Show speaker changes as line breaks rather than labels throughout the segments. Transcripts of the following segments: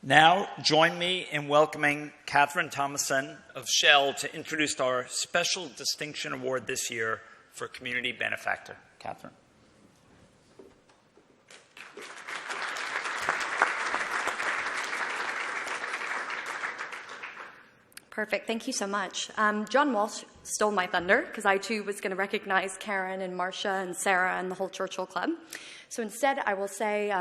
Now, join me in welcoming Catherine Thomason of Shell to introduce our Special Distinction Award this year for Community Benefactor. Catherine.
Perfect. Thank you so much. John Walsh stole my thunder because I, too, was going to recognize Karen and Marcia and Sarah and the whole Churchill Club. So instead, I will say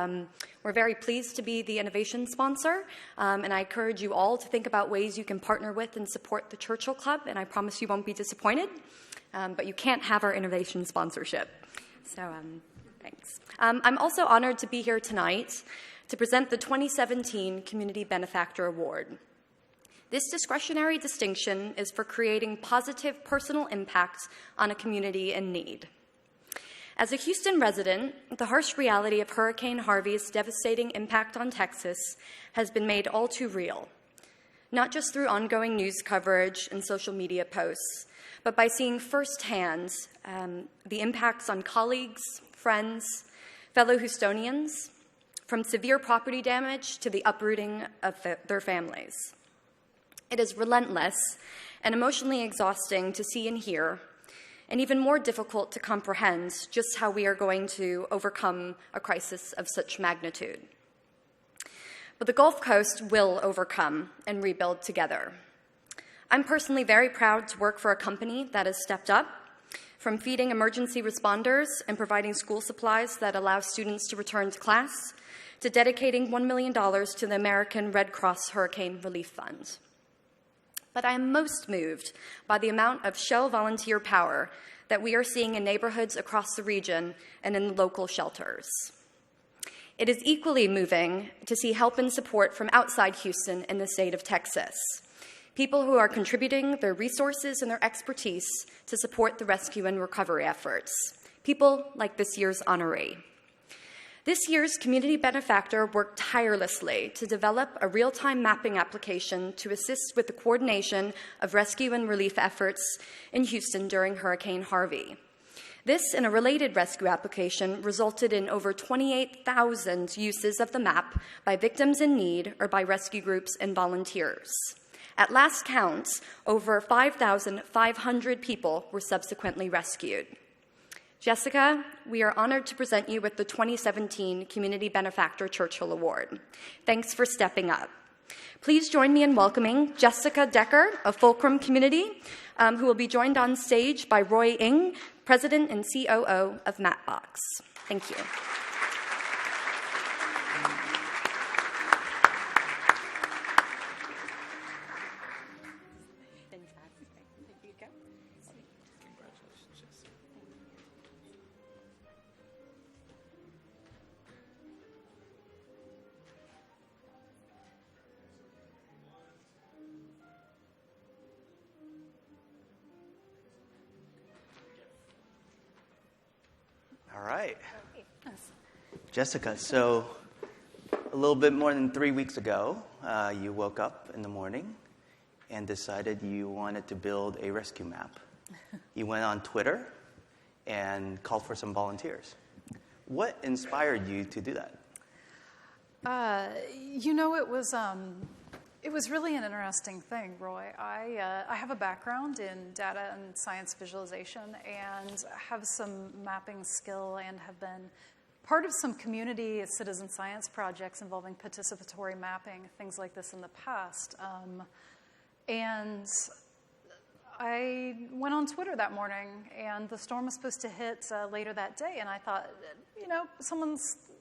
we're very pleased to be the innovation sponsor, and I encourage you all to think about ways you can partner with and support the Churchill Club, and I promise you won't be disappointed, but you can't have our innovation sponsorship. So thanks. I'm also honored to be here tonight to present the 2017 Community Benefactor Award. This discretionary distinction is for creating positive personal impact on a community in need. As a Houston resident, the harsh reality of Hurricane Harvey's devastating impact on Texas has been made all too real, not just through ongoing news coverage and social media posts, but by seeing firsthand the impacts on colleagues, friends, fellow Houstonians, from severe property damage to the uprooting of their families. It is relentless and emotionally exhausting to see and hear, and even more difficult to comprehend just how we are going to overcome a crisis of such magnitude. But the Gulf Coast will overcome and rebuild together. I'm personally very proud to work for a company that has stepped up, from feeding emergency responders and providing school supplies that allow students to return to class, to dedicating $1 million to the American Red Cross Hurricane Relief Fund. But I am most moved by the amount of Shell volunteer power that we are seeing in neighborhoods across the region and in local shelters. It is equally moving to see help and support from outside Houston and the state of Texas, people who are contributing their resources and their expertise to support the rescue and recovery efforts, people like this year's honoree. This year's Community Benefactor worked tirelessly to develop a real-time mapping application to assist with the coordination of rescue and relief efforts in Houston during Hurricane Harvey. This and a related rescue application resulted in over 28,000 uses of the map by victims in need or by rescue groups and volunteers. At last count, over 5,500 people were subsequently rescued. Jessica, we are honored to present you with the 2017 Community Benefactor Churchill Award. Thanks for stepping up. Please join me in welcoming Jessica Decker of Fulcrum Community, who will be joined on stage by Roy Ng, President and COO of Mapbox. Thank you.
All right. Jessica, so a little bit more than 3 weeks ago, you woke up in the morning and decided you wanted to build a rescue map. You went on Twitter and called for some volunteers. What inspired you to do that?
It was really an interesting thing, Roy. I have a background in data and science visualization and have some mapping skill and have been part of some community citizen science projects involving participatory mapping, things like this in the past. And I went on Twitter that morning, and the storm was supposed to hit later that day, and I thought,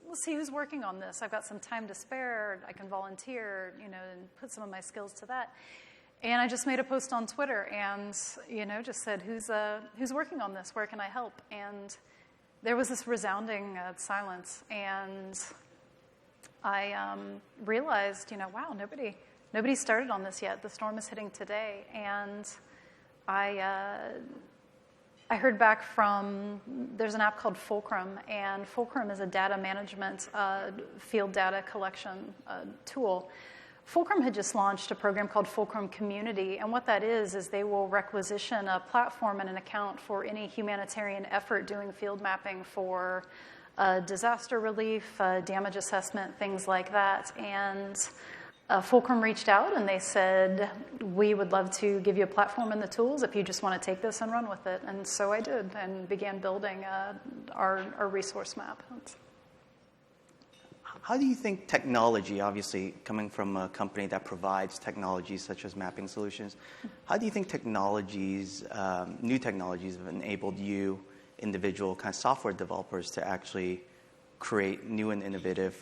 let's see who's working on this. I've got some time to spare. I can volunteer, and put some of my skills to that. And I just made a post on Twitter and, just said, who's working on this? Where can I help? And there was this resounding silence. And I realized, wow, nobody started on this yet. The storm is hitting today. And I heard back from, there's an app called Fulcrum, and Fulcrum is a data management field data collection tool. Fulcrum had just launched a program called Fulcrum Community, and what that is they will requisition a platform and an account for any humanitarian effort doing field mapping for disaster relief, damage assessment, things like that. And Fulcrum reached out and they said, we would love to give you a platform and the tools if you just want to take this and run with it. And so I did and began building our resource map.
How do you think technology, obviously coming from a company that provides technologies such as mapping solutions, how do you think new technologies have enabled you, individual kind of software developers, to actually create new and innovative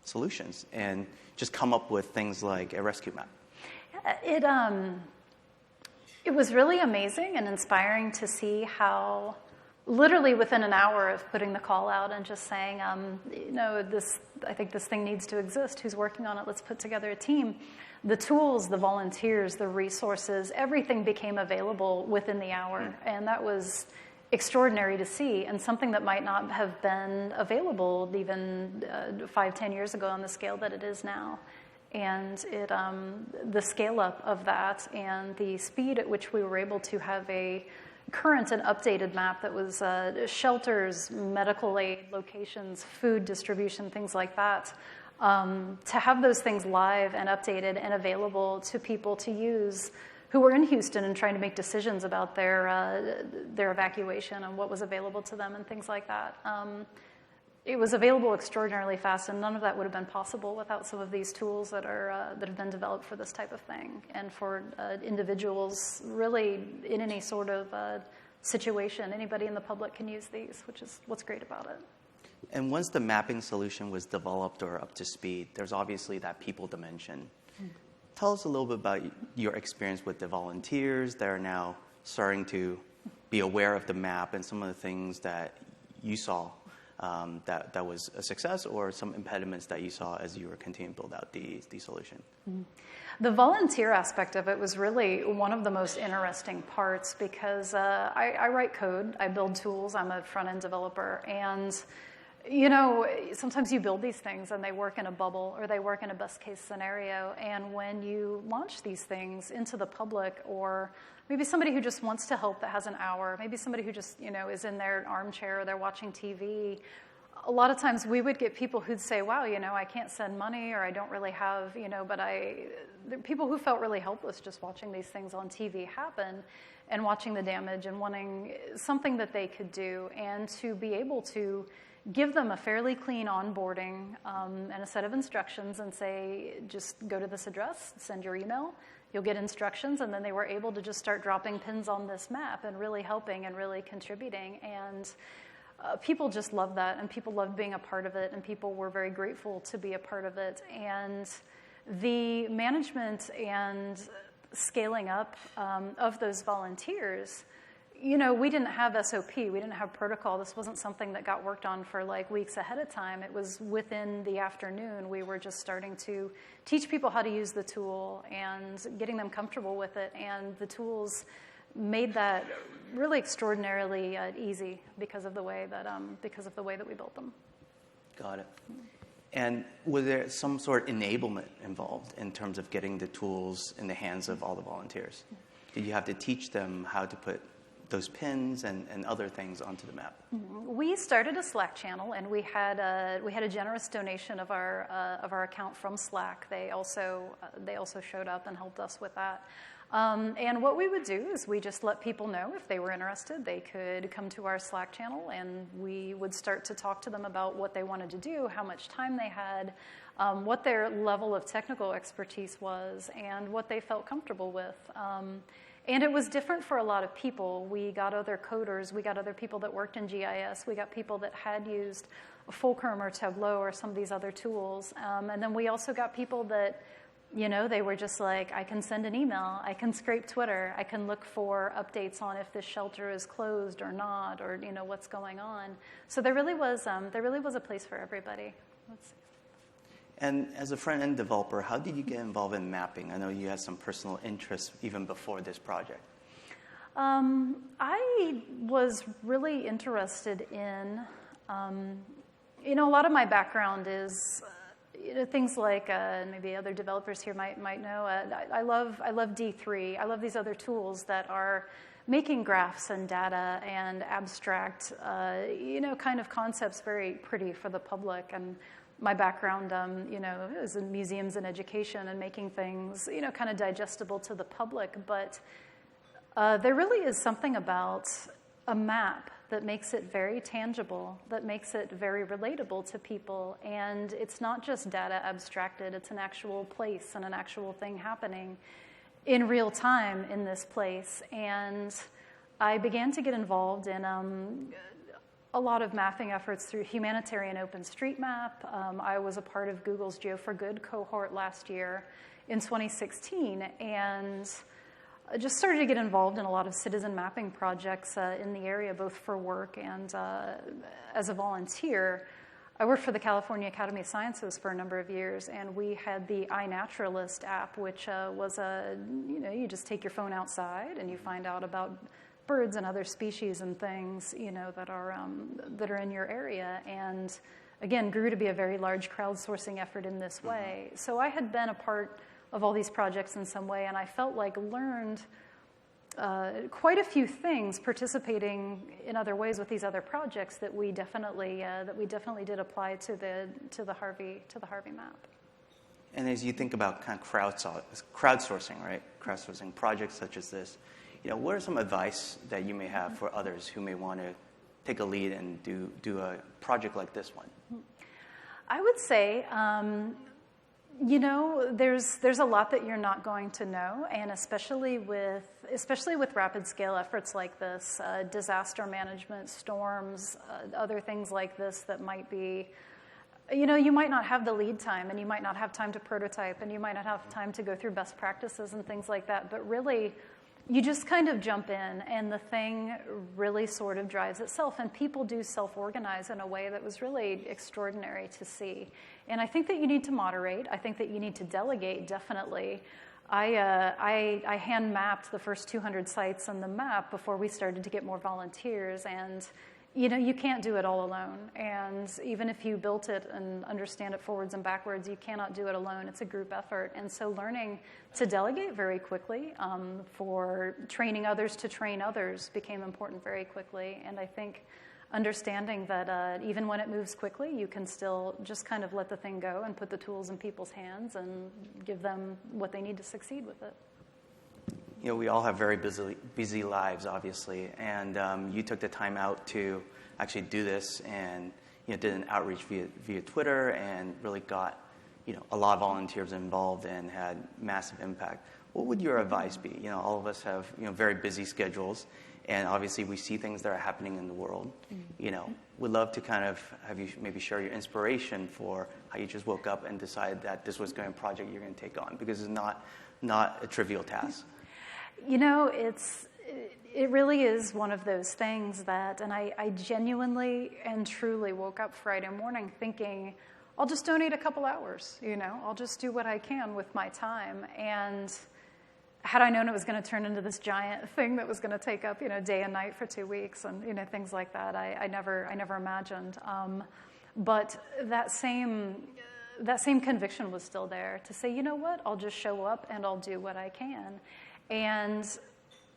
solutions and just come up with things like a rescue map?
It was really amazing and inspiring to see how literally within an hour of putting the call out and just saying, I think this thing needs to exist. Who's working on it? Let's put together a team. The tools, the volunteers, the resources, everything became available within the hour. And that was extraordinary to see, and something that might not have been available even 5-10 years ago on the scale that it is now. And the scale up of that and the speed at which we were able to have a current and updated map that was shelters, medical aid locations, food distribution, things like that, to have those things live and updated and available to people to use who were in Houston and trying to make decisions about their evacuation and what was available to them and things like that. It was available extraordinarily fast, and none of that would have been possible without some of these tools that have been developed for this type of thing, and for individuals really in any sort of situation. Anybody in the public can use these, which is what's great about it.
And once the mapping solution was developed or up to speed, there's obviously that people dimension. Tell us a little bit about your experience with the volunteers that are now starting to be aware of the map and some of the things that you saw that was a success, or some impediments that you saw as you were continuing to build out the solution.
The volunteer aspect of it was really one of the most interesting parts, because I write code, I build tools, I'm a front-end developer, and sometimes you build these things and they work in a bubble or they work in a best case scenario. And when you launch these things into the public, or maybe somebody who just wants to help that has an hour, maybe somebody who just, is in their armchair or they're watching TV, a lot of times we would get people who'd say, wow, I can't send money, or I don't really have, but there are people who felt really helpless just watching these things on TV happen and watching the damage and wanting something that they could do, and to be able to give them a fairly clean onboarding and a set of instructions and say, just go to this address, send your email, you'll get instructions. And then they were able to just start dropping pins on this map and really helping and really contributing. And people just loved that, and people loved being a part of it, and people were very grateful to be a part of it. And the management and scaling up of those volunteers, we didn't have SOP, we didn't have protocol. This wasn't something that got worked on for like weeks ahead of time. It was within the afternoon. We were just starting to teach people how to use the tool and getting them comfortable with it. And the tools made that really extraordinarily easy because of the way that we built them.
Got it. And was there some sort of enablement involved in terms of getting the tools in the hands of all the volunteers? Did you have to teach them how to put those pins and other things onto the map?
We started a Slack channel, and we had a generous donation of our account from Slack. They also showed up and helped us with that. And what we would do is we just let people know if they were interested, they could come to our Slack channel, and we would start to talk to them about what they wanted to do, how much time they had, what their level of technical expertise was, and what they felt comfortable with. And it was different for a lot of people. We got other coders, we got other people that worked in GIS, we got people that had used Fulcrum or Tableau or some of these other tools. And then we also got people that, they were just like, I can send an email, I can scrape Twitter, I can look for updates on if this shelter is closed or not, or what's going on. So there really was a place for everybody. Let's see.
And as a front-end developer, how did you get involved in mapping? I know you had some personal interests even before this project.
I was really interested in, a lot of my background is things like, maybe other developers here might know, I love D3. I love these other tools that are making graphs and data and abstract, kind of concepts very pretty for the public. And my background, is in museums and education and making things, kind of digestible to the public. But there really is something about a map that makes it very tangible, that makes it very relatable to people. And it's not just data abstracted, it's an actual place and an actual thing happening in real time in this place. And I began to get involved in a lot of mapping efforts through humanitarian OpenStreetMap. I was a part of Google's Geo for Good cohort last year in 2016, and I just started to get involved in a lot of citizen mapping projects in the area, both for work and as a volunteer. I worked for the California Academy of Sciences for a number of years, and we had the iNaturalist app, which was you just take your phone outside and you find out about birds and other species and things, that are in your area. And again, grew to be a very large crowdsourcing effort in this way. So I had been a part of all these projects in some way, and I felt like learned quite a few things participating in other ways with these other projects that we definitely did apply to the Harvey map.
And as you think about kind of crowdsourcing, right? Crowdsourcing projects such as this, what are some advice that you may have for others who may want to take a lead and do a project like this one?
I would say, there's a lot that you're not going to know, and especially with rapid scale efforts like this, disaster management, storms, other things like this that might be, you might not have the lead time, and you might not have time to prototype, and you might not have time to go through best practices and things like that, but really, you just kind of jump in, and the thing really sort of drives itself. And people do self-organize in a way that was really extraordinary to see. And I think that you need to moderate. I think that you need to delegate, definitely. I hand-mapped the first 200 sites on the map before we started to get more volunteers. And you can't do it all alone. And even if you built it and understand it forwards and backwards, you cannot do it alone. It's a group effort. And so learning to delegate very quickly for training others to train others became important very quickly. And I think understanding that even when it moves quickly, you can still just kind of let the thing go and put the tools in people's hands and give them what they need to succeed with it.
We all have very busy lives, obviously, and you took the time out to actually do this, and did an outreach via Twitter, and really got a lot of volunteers involved and had massive impact. What would your advice be? All of us have very busy schedules, and obviously we see things that are happening in the world. Would love to kind of have you maybe share your inspiration for how you just woke up and decided that this was going to be a project you're going to take on, because it's not a trivial task.
It really is one of those things that, and I genuinely and truly woke up Friday morning thinking, I'll just donate a couple hours, I'll just do what I can with my time. And had I known it was going to turn into this giant thing that was going to take up, day and night for 2 weeks and, things like that, I never imagined. But that same conviction was still there to say, what, I'll just show up and I'll do what I can. And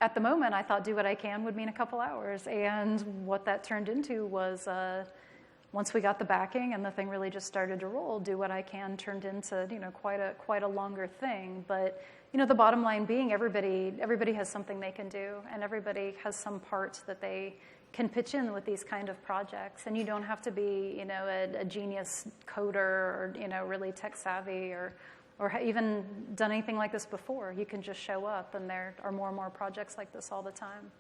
at the moment, I thought do what I can would mean a couple hours. And what that turned into was, once we got the backing and the thing really just started to roll, do what I can turned into, quite a longer thing. But, the bottom line being everybody has something they can do, and everybody has some part that they can pitch in with these kind of projects. And you don't have to be, a genius coder or, really tech savvy or even done anything like this before. You can just show up, and there are more and more projects like this all the time.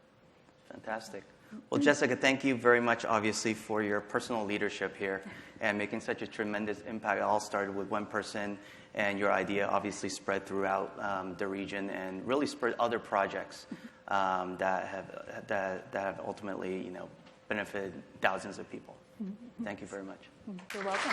Fantastic. Well, Jessica, thank you very much, obviously, for your personal leadership here and making such a tremendous impact. It all started with one person, and your idea obviously spread throughout the region and really spurred other projects that have ultimately, benefited thousands of people. Thank you very much.
You're welcome.